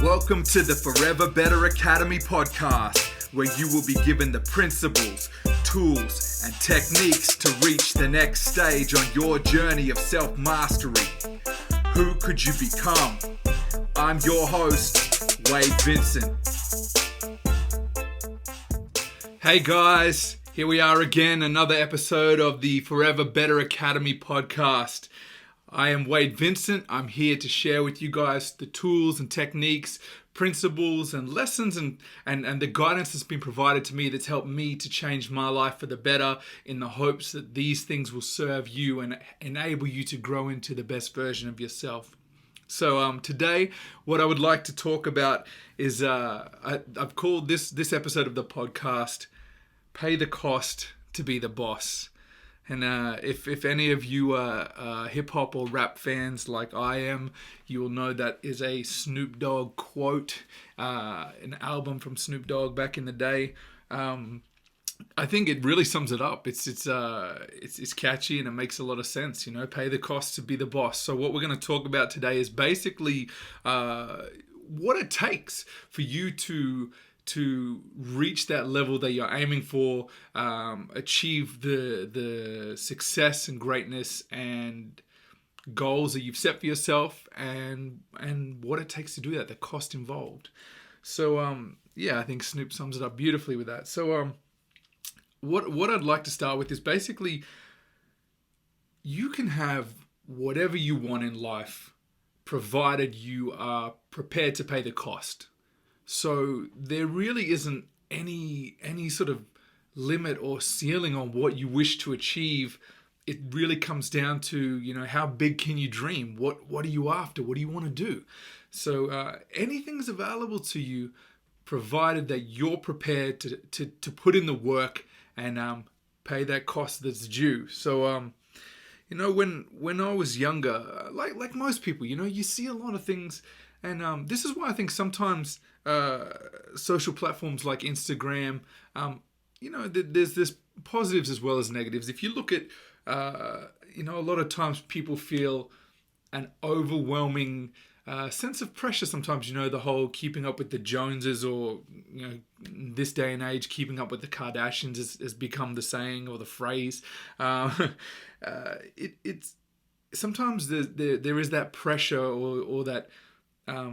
Welcome to the Forever Better Academy podcast, where you will be given the principles, tools, and techniques to reach the next stage on your journey of self-mastery. Who could you become? I'm your host, Wade Vincent. Hey guys, here we are again, another episode of the Forever Better Academy podcast. I am Wade Vincent. I'm here to share with you guys the tools and techniques, principles and lessons and the guidance that's been provided to me that's helped me to change my life for the better, in the hopes that these things will serve you and enable you to grow into the best version of yourself. So today, what I would like to talk about is I've called this episode of the podcast, Pay the Cost to Be the Boss. And if any of you are hip-hop or rap fans like I am, you will know that is a Snoop Dogg quote, an album from Snoop Dogg back in the day. I think it really sums it up. It's catchy and it makes a lot of sense. You know, pay the cost to be the boss. So what we're going to talk about today is basically what it takes for you to reach that level that you're aiming for, achieve the success and greatness and goals that you've set for yourself, and what it takes to do that, the cost involved. So I think Snoop sums it up beautifully with that. So what I'd like to start with is basically, you can have whatever you want in life, provided you are prepared to pay the cost. So there really isn't any sort of limit or ceiling on what you wish to achieve. It really comes down to, you know, how big can you dream? What are you after? What do you want to do? So anything's available to you, provided that you're prepared to put in the work and pay that cost that's due. So you know, when I was younger, like most people, you know, you see a lot of things. And this is why I think sometimes social platforms like Instagram, you know, there's positives as well as negatives. If you look at, you know, a lot of times people feel an overwhelming sense of pressure sometimes, you know, the whole keeping up with the Joneses, or, you know, in this day and age, keeping up with the Kardashians has become the saying or the phrase. It's sometimes there is that pressure or that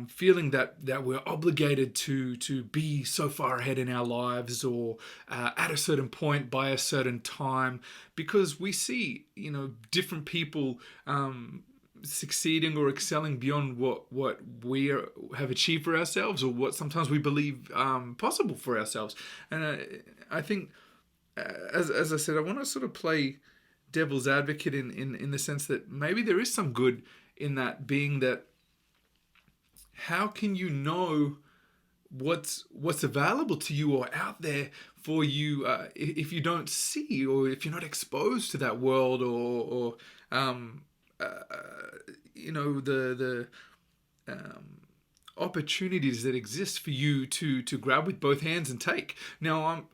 feeling that we're obligated to be so far ahead in our lives, or at a certain point by a certain time, because we see, you know, different people succeeding or excelling beyond what we have achieved for ourselves, or what sometimes we believe possible for ourselves. And I think, as I said, I want to sort of play devil's advocate in the sense that maybe there is some good in that, being that, how can you know what's available to you or out there for you if you don't see, or if you're not exposed to that world, or you know, the opportunities that exist for you to grab with both hands and take. Now,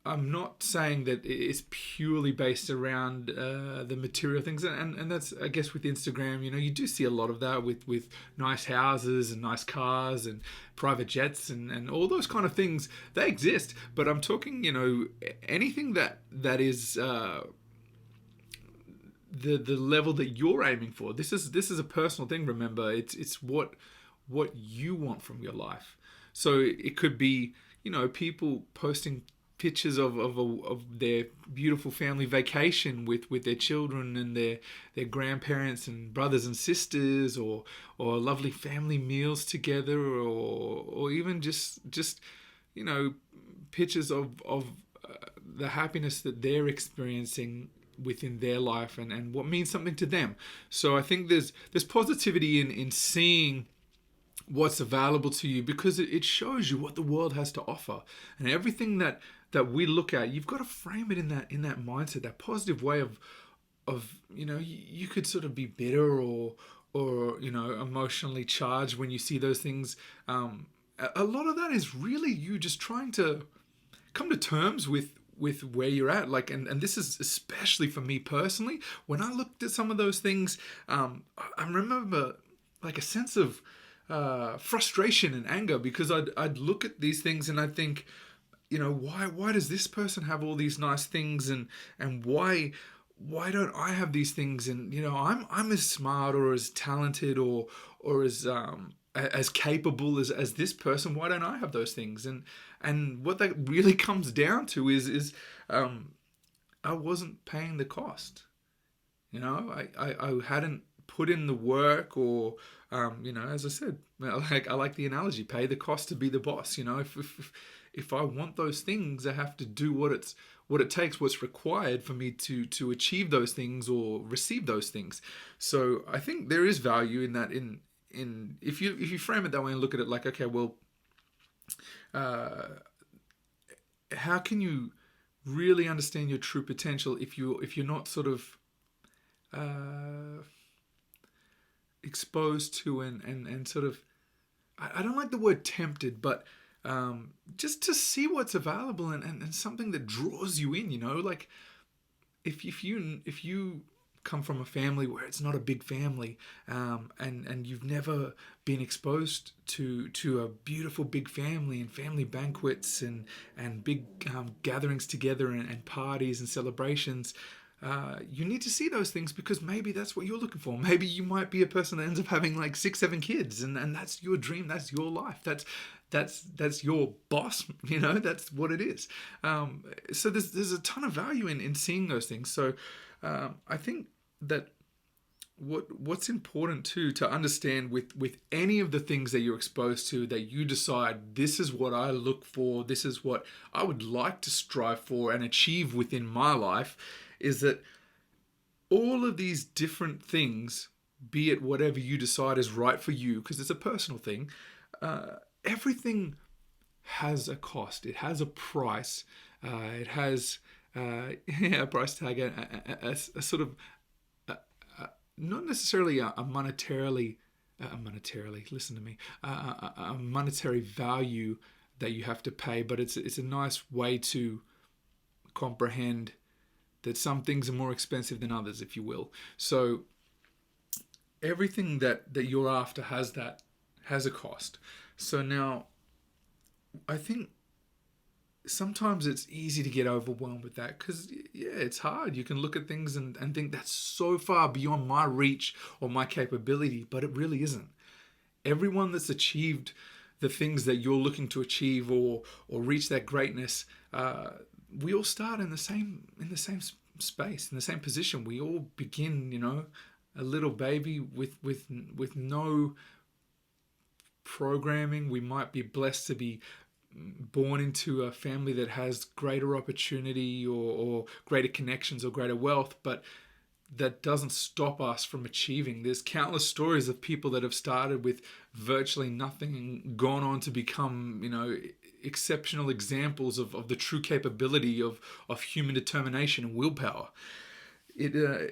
I'm not saying that it's purely based around the material things, and that's, I guess, with Instagram, you know, you do see a lot of that with nice houses and nice cars and private jets and all those kind of things. They exist, but I'm talking, you know, anything that is the level that you're aiming for. This is a personal thing. Remember, it's what you want from your life. So it could be, you know, people posting pictures of their beautiful family vacation with their children and their grandparents and brothers and sisters, or lovely family meals together, or even just you know, pictures of the happiness that they're experiencing within their life and what means something to them. So I think there's positivity in seeing what's available to you, because it shows you what the world has to offer. And everything that we look at, you've got to frame it in that mindset, that positive way of you know, you could sort of be bitter or you know, emotionally charged when you see those things. A lot of that is really you just trying to come to terms with where you're at. Like, and this is especially for me personally, when I looked at some of those things, I remember like a sense of frustration and anger, because I'd look at these things and I think, why does this person have all these nice things, and why don't I have these things? And I'm as smart or as talented or as capable as this person. Why don't I have those things? And what that really comes down to is I wasn't paying the cost. I hadn't put in the work, or as I said, I like the analogy, pay the cost to be the boss. If I want those things, I have to do what it takes, what's required for me to achieve those things or receive those things. So I think there is value in that. In if you frame it that way and look at it like, okay, well, how can you really understand your true potential if you're not sort of exposed to and sort of, I don't like the word tempted, but just to see what's available and something that draws you in, like if you come from a family where it's not a big family, and you've never been exposed to a beautiful big family and family banquets and big gatherings together and parties and celebrations, you need to see those things, because maybe that's what you're looking for. Maybe you might be a person that ends up having like 6-7 kids, and that's your dream, that's your life, that's your boss, that's what it is. So there's a ton of value in seeing those things. So I think that what's important too to understand with any of the things that you're exposed to, that you decide, this is what I look for, this is what I would like to strive for and achieve within my life, is that all of these different things, be it whatever you decide is right for you, because it's a personal thing, everything has a cost. It has a price. It has a price tag, a sort of, not necessarily a monetarily, listen to me, a monetary value that you have to pay, but it's a nice way to comprehend that some things are more expensive than others, if you will. So everything that you're after has a cost. So now, I think sometimes it's easy to get overwhelmed with that, because it's hard. You can look at things and think that's so far beyond my reach or my capability, but it really isn't. Everyone that's achieved the things that you're looking to achieve or reach that greatness, we all start in the same space, in the same position. We all begin, a little baby with no programming. We might be blessed to be born into a family that has greater opportunity or greater connections or greater wealth, but that doesn't stop us from achieving. There's countless stories of people that have started with virtually nothing and gone on to become, exceptional examples of the true capability of human determination and willpower. I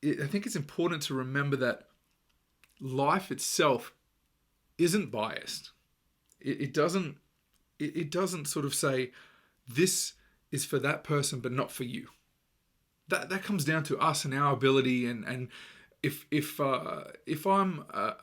think it's important to remember that life itself isn't biased. It doesn't sort of say, this is for that person but not for you. That comes down to us and our ability, and if I'm a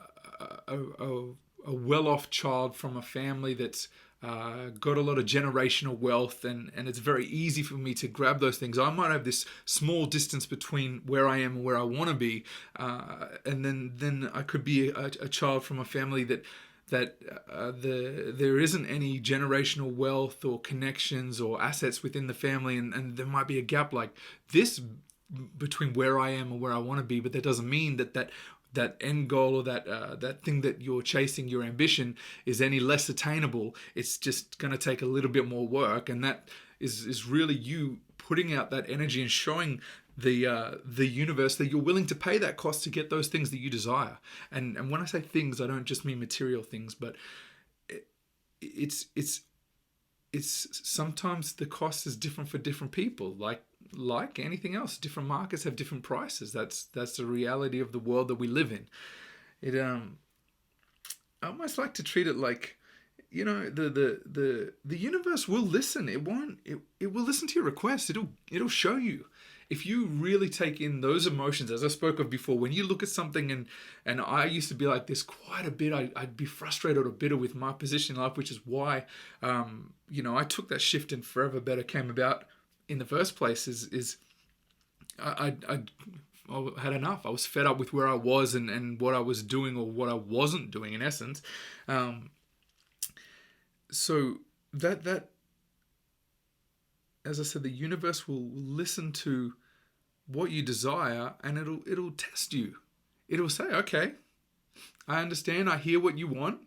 well-off child from a family that's got a lot of generational wealth, and it's very easy for me to grab those things. I might have this small distance between where I am and where I want to be, and then I could be a child from a family that there isn't any generational wealth or connections or assets within the family, and there might be a gap like this between where I am and where I want to be. But that doesn't mean that end goal or that thing that you're chasing, your ambition, is any less attainable. It's just going to take a little bit more work, and that is really you putting out that energy and showing the universe that you're willing to pay that cost to get those things that you desire. And when I say things, I don't just mean material things, but it's sometimes the cost is different for different people. Like anything else, different markets have different prices. That's the reality of the world that we live in. I almost like to treat it like, the universe will listen. It will listen to your request. It'll show you. if you really take in those emotions, as I spoke of before, when you look at something, and I used to be like this quite a bit. I'd be frustrated or bitter with my position in life, which is why, I took that shift and Forever Better came about in the first place. I had enough. I was fed up with where I was and what I was doing or what I wasn't doing, in essence. So that as I said, the universe will listen to what you desire, and it'll test you. It'll say, okay, I understand. I hear what you want.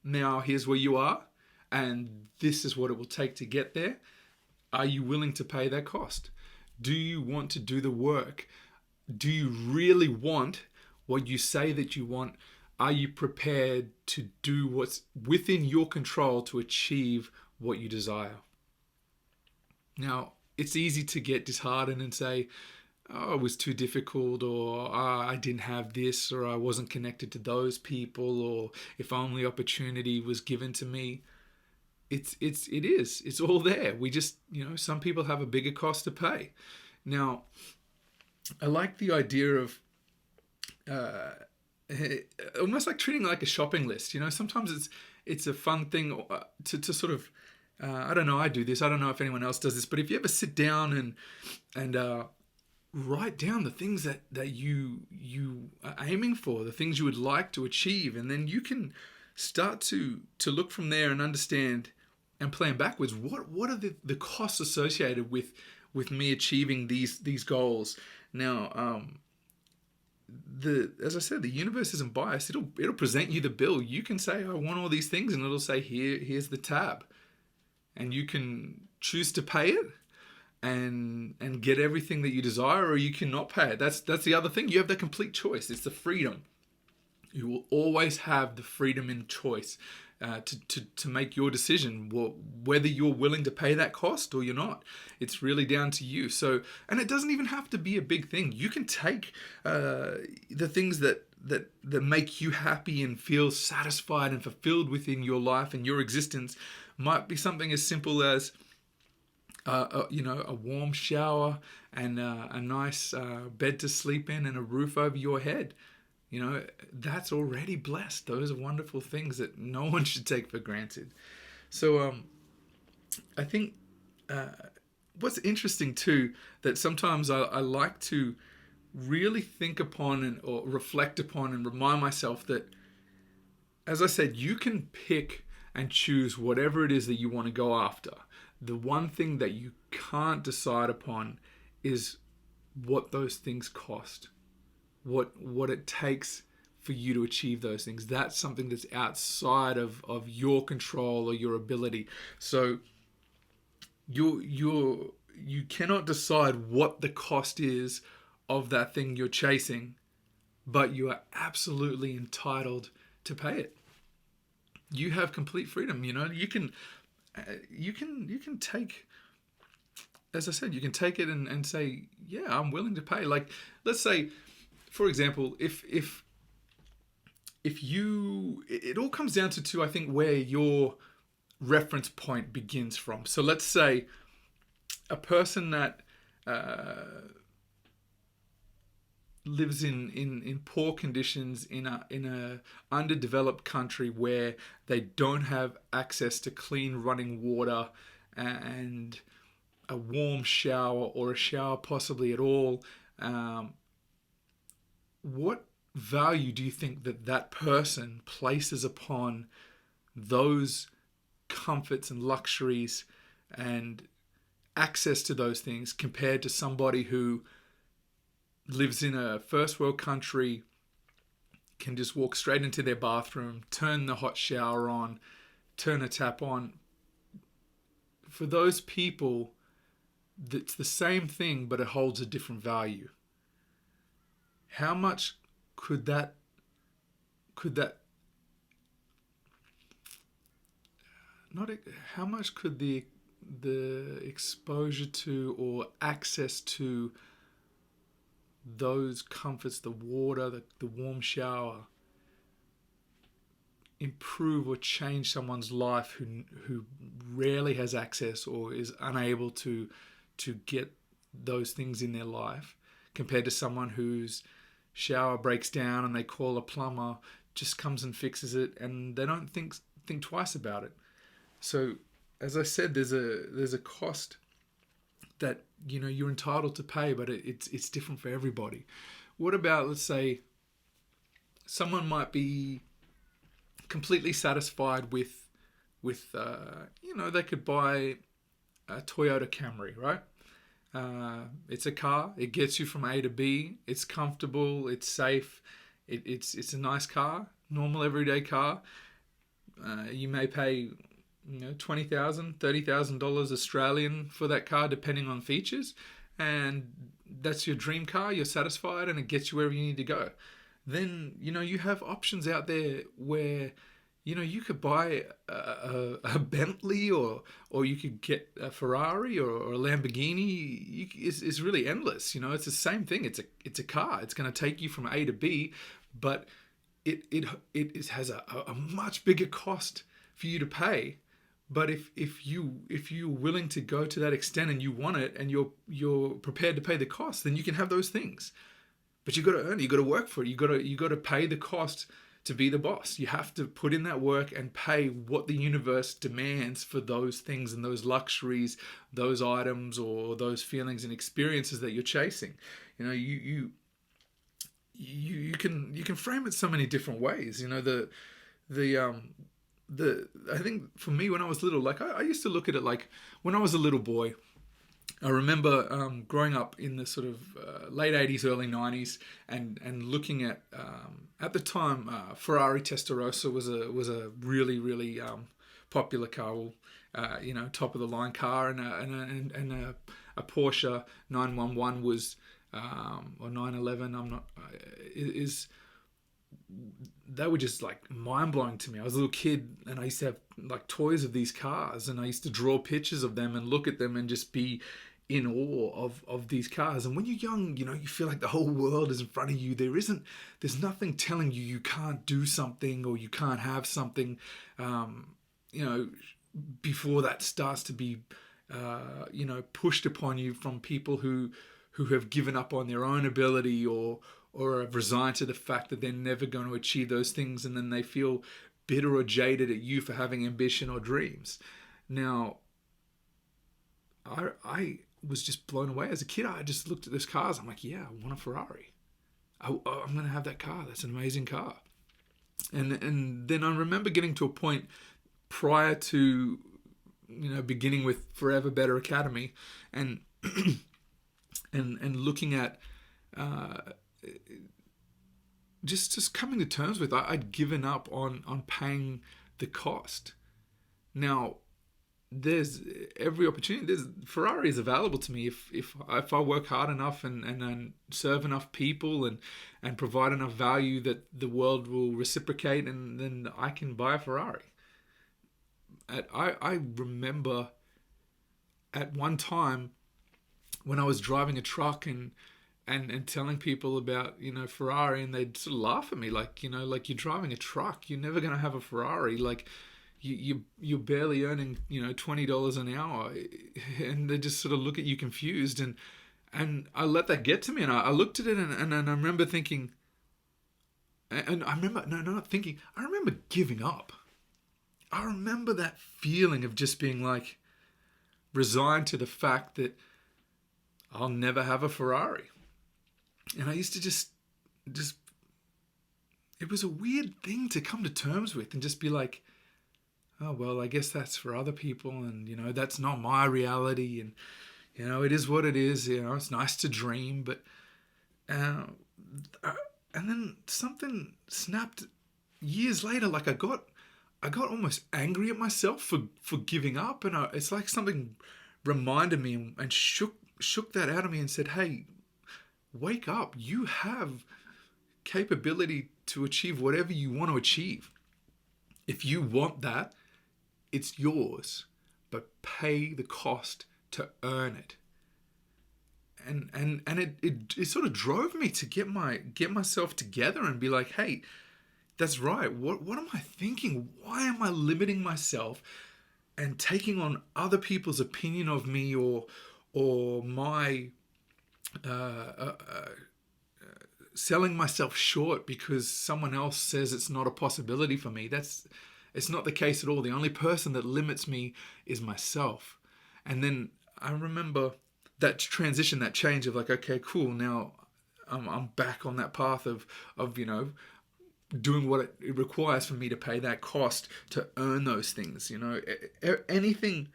Now here's where you are, and this is what it will take to get there. Are you willing to pay that cost? Do you want to do the work? Do you really want what you say that you want? Are you prepared to do what's within your control to achieve what you desire? Now, it's easy to get disheartened and say, oh, it was too difficult, or I didn't have this, or I wasn't connected to those people, or if only opportunity was given to me. It is. It's all there. We just, some people have a bigger cost to pay. Now, I like the idea of almost like treating it like a shopping list. Sometimes it's a fun thing to sort of, I don't know, I do this. I don't know if anyone else does this, but if you ever sit down and write down the things that you are aiming for, the things you would like to achieve, and then you can start to look from there and understand and plan backwards. What are the costs associated with me achieving these goals? Now, as I said, the universe isn't biased. It'll present you the bill. You can say, I want all these things, and it'll say, here's the tab, and you can choose to pay it and get everything that you desire, or you cannot pay it. That's the other thing. You have the complete choice. It's the freedom. You will always have the freedom in choice to make your decision, whether you're willing to pay that cost or you're not. It's really down to you. So, and it doesn't even have to be a big thing. You can take the things that make you happy and feel satisfied and fulfilled within your life and your existence. Might be something as simple as a warm shower and a nice bed to sleep in and a roof over your head. That's already blessed. Those are wonderful things that no one should take for granted. So I think what's interesting too, that sometimes I like to really think upon or reflect upon and remind myself that, as I said, you can pick and choose whatever it is that you want to go after. The one thing that you can't decide upon is what those things cost. What it takes for you to achieve those things. That's something that's outside of your control or your ability. So you cannot decide what the cost is of that thing you're chasing, but you are absolutely entitled to pay it. You have complete freedom. You can take, as I said, you can take it and say, yeah, I'm willing to pay. Like, let's say, for example, if you, it all comes down to I think, where your reference point begins from. So let's say a person that lives in poor conditions in a underdeveloped country where they don't have access to clean running water and a warm shower, or a shower possibly at all. What value do you think that person places upon those comforts and luxuries and access to those things compared to somebody who lives in a first world country, can just walk straight into their bathroom, turn the hot shower on, turn a tap on? For those people, it's the same thing, but it holds a different value. How much could that not how much could the exposure to or access to those comforts, the water, the warm shower, improve or change someone's life who rarely has access or is unable to get those things in their life compared to someone whose shower breaks down and they call a plumber, just comes and fixes it, and they don't think twice about it. So, as I said, there's a cost that you're entitled to pay, but it's different for everybody. What about, let's say, someone might be completely satisfied with they could buy a Toyota Camry, right? It's a car. It gets you from A to B. It's comfortable. It's safe. It's a nice car, normal everyday car. You may pay $20,000, $30,000 Australian for that car, depending on features, and that's your dream car. You're satisfied, and it gets you wherever you need to go. Then you have options out there where you could buy a Bentley, or you could get a Ferrari or a Lamborghini. It's really endless. It's the same thing. It's a car. It's going to take you from A to B, but it has a much bigger cost for you to pay. But if you're willing to go to that extent and you want it and you're prepared to pay the cost, then you can have those things. But you got to earn it. You got to work for it. You got to pay the cost to be the boss. You have to put in that work and pay what the universe demands for those things and those luxuries, those items, or those feelings and experiences that you're chasing. You can frame it so many different ways. I think for me, when I was little, like I used to look at it like when I was a little boy. I remember growing up in the sort of late 80s, early 90s, and looking at the time Ferrari Testarossa was a really, really popular car, top of the line car, and a Porsche 911 was or 911. I'm not is. They were just like mind blowing to me. I was a little kid and I used to have like toys of these cars, and I used to draw pictures of them and look at them and just be in awe of these cars. And when you're young, you feel like the whole world is in front of you. There's nothing telling you can't do something or you can't have something, before that starts to be, pushed upon you from people who have given up on their own ability or have resigned to the fact that they're never going to achieve those things, and then they feel bitter or jaded at you for having ambition or dreams. Now, I was just blown away. As a kid, I just looked at those cars. I'm like, yeah, I want a Ferrari. I'm going to have that car. That's an amazing car. And then I remember getting to a point prior to, beginning with Forever Better Academy and and looking at just coming to terms with I'd given up on paying the cost. Now, there's every opportunity. There's Ferrari is available to me if I work hard enough and serve enough people and provide enough value that the world will reciprocate, and then I can buy a Ferrari. I remember at one time when I was driving a truck and telling people about Ferrari, and they'd sort of laugh at me like like, you're driving a truck, you're never going to have a Ferrari, like you're barely earning $20 an hour, and they just sort of look at you confused, and I let that get to me, and I looked at it and I remember thinking, and I remember not thinking, I remember giving up. I remember that feeling of just being like resigned to the fact that I'll never have a Ferrari. And I used to just it was a weird thing to come to terms with and just be like, oh, well, I guess that's for other people, and that's not my reality, and it is what it is. It's nice to dream, but and then something snapped years later. Like I got almost angry at myself for giving up, and it's like something reminded me and shook that out of me and said, hey, wake up. You have capability to achieve whatever you want to achieve. If you want that, it's yours, but pay the cost to earn it. And it sort of drove me to get myself together and be like, hey, that's right. What am I thinking? Why am I limiting myself and taking on other people's opinion of me or my selling myself short because someone else says it's not a possibility for me. It's not the case at all. The only person that limits me is myself. And then I remember that transition, that change of like, okay, cool. Now I'm back on that path of doing what it requires for me to pay that cost to earn those things. Anything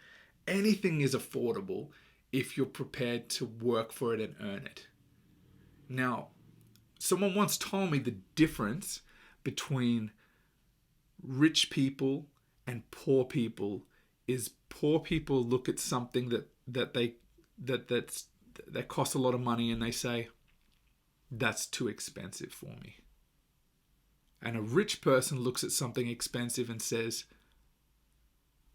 is affordable if you're prepared to work for it and earn it. Now, someone once told me the difference between rich people and poor people is poor people look at something that costs a lot of money and they say, that's too expensive for me. And a rich person looks at something expensive and says,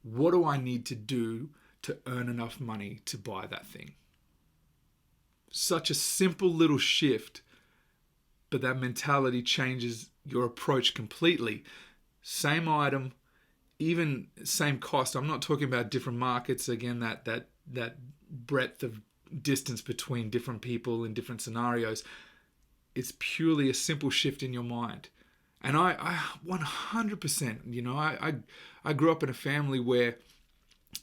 what do I need to do to earn enough money to buy that thing? Such a simple little shift, but that mentality changes your approach completely. Same item, even same cost. I'm not talking about different markets. Again, that breadth of distance between different people in different scenarios. It's purely a simple shift in your mind. And I 100%, I grew up in a family where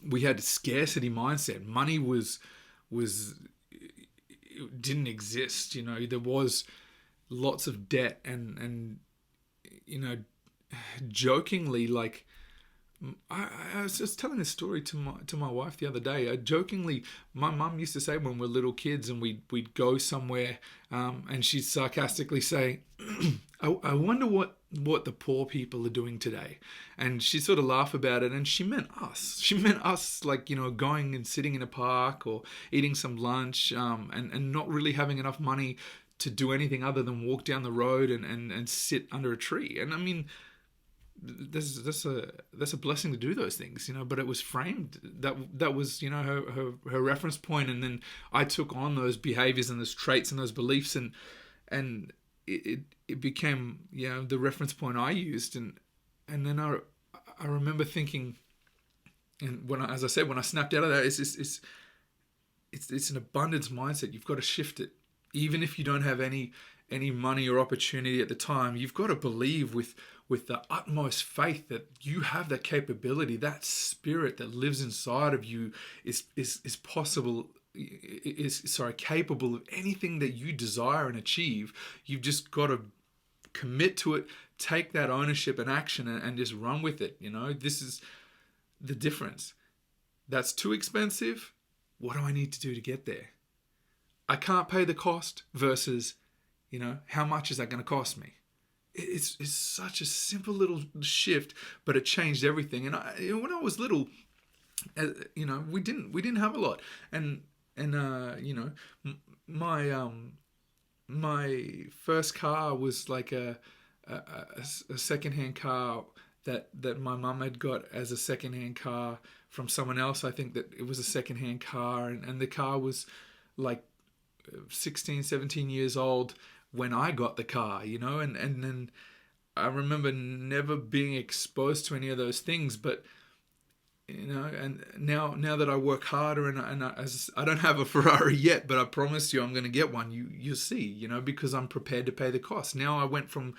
we had a scarcity mindset. Money it didn't exist. There was lots of debt and jokingly, like, I was just telling this story to my wife the other day. Jokingly, my mum used to say when we're little kids and we'd go somewhere, and she'd sarcastically say, I wonder what the poor people are doing today. And she'd sort of laugh about it, and she meant us. She meant us, like, going and sitting in a park or eating some lunch, and not really having enough money to do anything other than walk down the road and sit under a tree. And I mean, that's a blessing to do those things, but it was framed that was her reference point, and then I took on those behaviors and those traits and those beliefs, and it became the reference point I used, and then I remember thinking, and when I snapped out of that, it's an abundance mindset. You've got to shift it, even if you don't have any money or opportunity at the time. You've got to believe with the utmost faith that you have that capability, that spirit that lives inside of you is possible, capable of anything that you desire and achieve. You've just got to commit to it, take that ownership and action, and just run with it. This is the difference. That's too expensive. What do I need to do to get there? I can't pay the cost versus, how much is that going to cost me? It's such a simple little shift, but it changed everything. And when I was little, we didn't have a lot, and my first car was like a secondhand car that my mum had got as a secondhand car from someone else. I think that it was a secondhand car, and the car was like 16, 17 years old when I got the car, and then I remember never being exposed to any of those things, but and now that I work harder and I don't have a Ferrari yet, but I promise you I'm going to get one. You'll see, because I'm prepared to pay the cost. Now I went from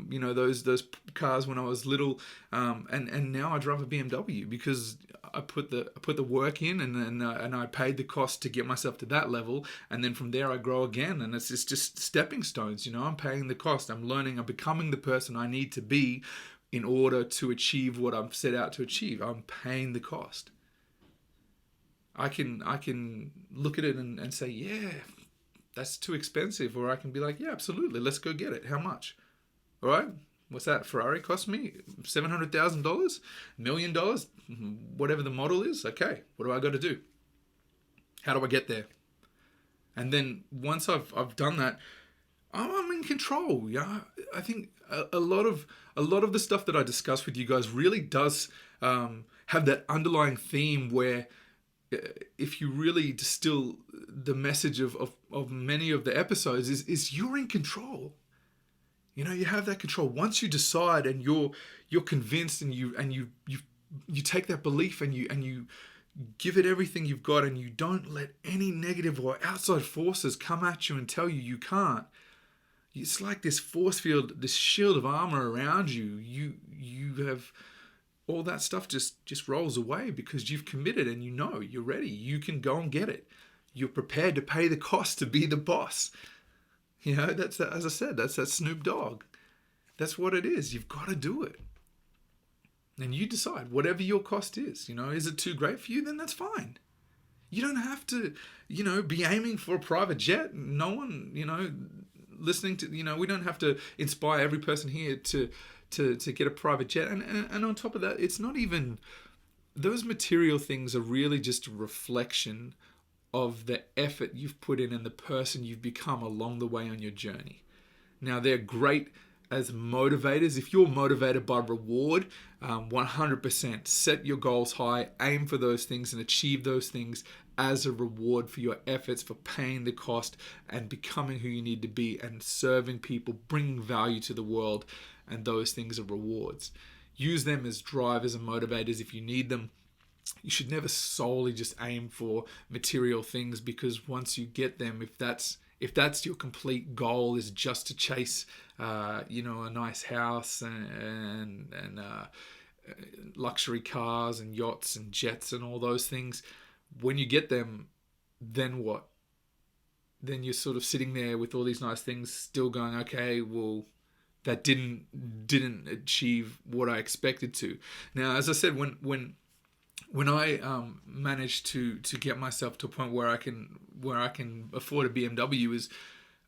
those cars when I was little, and now I drive a BMW because I put the work in, and I paid the cost to get myself to that level, and then from there I grow again, and it's just stepping stones. I'm paying the cost. I'm learning. I'm becoming the person I need to be in order to achieve what I've set out to achieve. I'm paying the cost. I can look at it and say, yeah, that's too expensive. Or I can be like, yeah, absolutely, let's go get it. How much? All right, what's that Ferrari cost me? $700,000? $1 million? Whatever the model is. Okay, what do I got to do? How do I get there? And then once I've done that, I'm in control. I think a lot of the stuff that I discuss with you guys really does have that underlying theme where if you really distill the message of many of the episodes is you're in control. You have that control. Once you decide and you're convinced and you take that belief and you give it everything you've got, and you don't let any negative or outside forces come at you and tell you can't. It's like this force field, this shield of armor around you. You have all that stuff just rolls away because you've committed and you're ready. You can go and get it. You're prepared to pay the cost to be the boss. That's that, as I said, that's that Snoop Dogg. That's what it is. You've got to do it. And you decide whatever your cost is. Is it too great for you? Then that's fine. You don't have to, be aiming for a private jet. No one, listening to, we don't have to inspire every person here to get a private jet. And on top of that, it's not even, those material things are really just a reflection of the effort you've put in and the person you've become along the way on your journey. Now, they're great as motivators. If you're motivated by reward, 100% set your goals high, aim for those things and achieve those things as a reward for your efforts, for paying the cost and becoming who you need to be and serving people, bringing value to the world, and those things are rewards. Use them as drivers and motivators if you need them. You should never solely just aim for material things, because once you get them, if that's your complete goal, is just to chase a nice house and luxury cars and yachts and jets and all those things, when you get them, then what? Then you're sort of sitting there with all these nice things, still going, okay, well, that didn't achieve what I expected to. Now, as I said, when I managed to get myself to a point where I can afford a BMW, is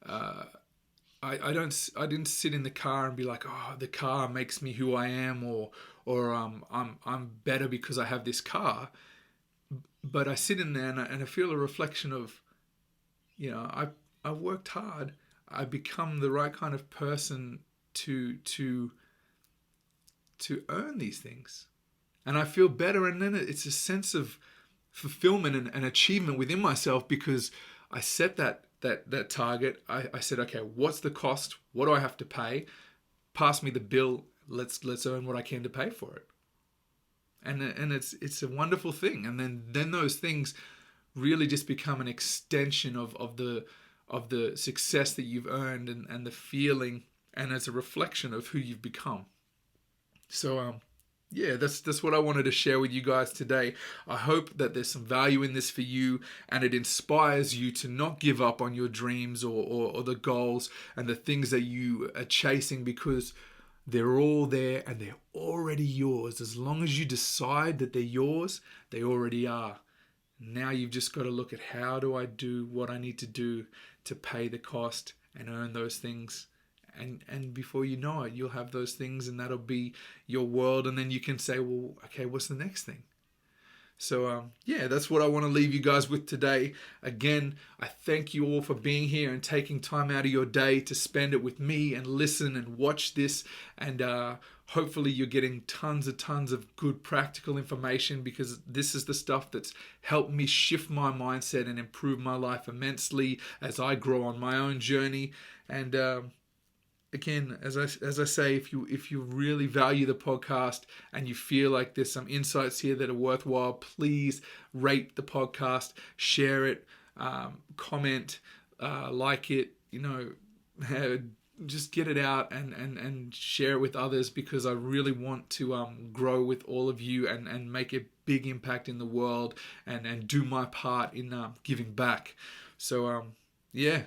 I didn't sit in the car and be like, oh, the car makes me who I am, or I'm better because I have this car. But I sit in there and I feel a reflection of, I've worked hard. I become the right kind of person to earn these things. And I feel better, and then it's a sense of fulfillment and achievement within myself, because I set that target. I said, okay, what's the cost? What do I have to pay? Pass me the bill. Let's earn what I can to pay for it. And it's a wonderful thing. And then those things really just become an extension of the success that you've earned and the feeling, and as a reflection of who you've become. So yeah, that's what I wanted to share with you guys today. I hope that there's some value in this for you, and it inspires you to not give up on your dreams or the goals and the things that you are chasing, because they're all there and they're already yours. As long as you decide that they're yours, they already are. Now you've just got to look at, how do I do what I need to do to pay the cost and earn those things? And before you know it, you'll have those things, and that'll be your world. And then you can say, well, okay, what's the next thing? So, yeah, that's what I want to leave you guys with today. Again, I thank you all for being here and taking time out of your day to spend it with me and listen and watch this. And hopefully you're getting tons of good practical information, because this is the stuff that's helped me shift my mindset and improve my life immensely as I grow on my own journey. And again, as I say, if you really value the podcast and you feel like there's some insights here that are worthwhile, please rate the podcast, share it, comment, like it, just get it out and share it with others, because I really want to grow with all of you and make a big impact in the world and do my part in giving back. So yeah,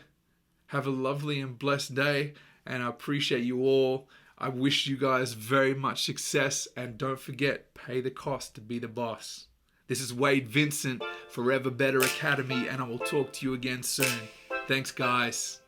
have a lovely and blessed day. And I appreciate you all. I wish you guys very much success. And don't forget, pay the cost to be the boss. This is Wade Vincent, Forever Better Academy, and I will talk to you again soon. Thanks, guys.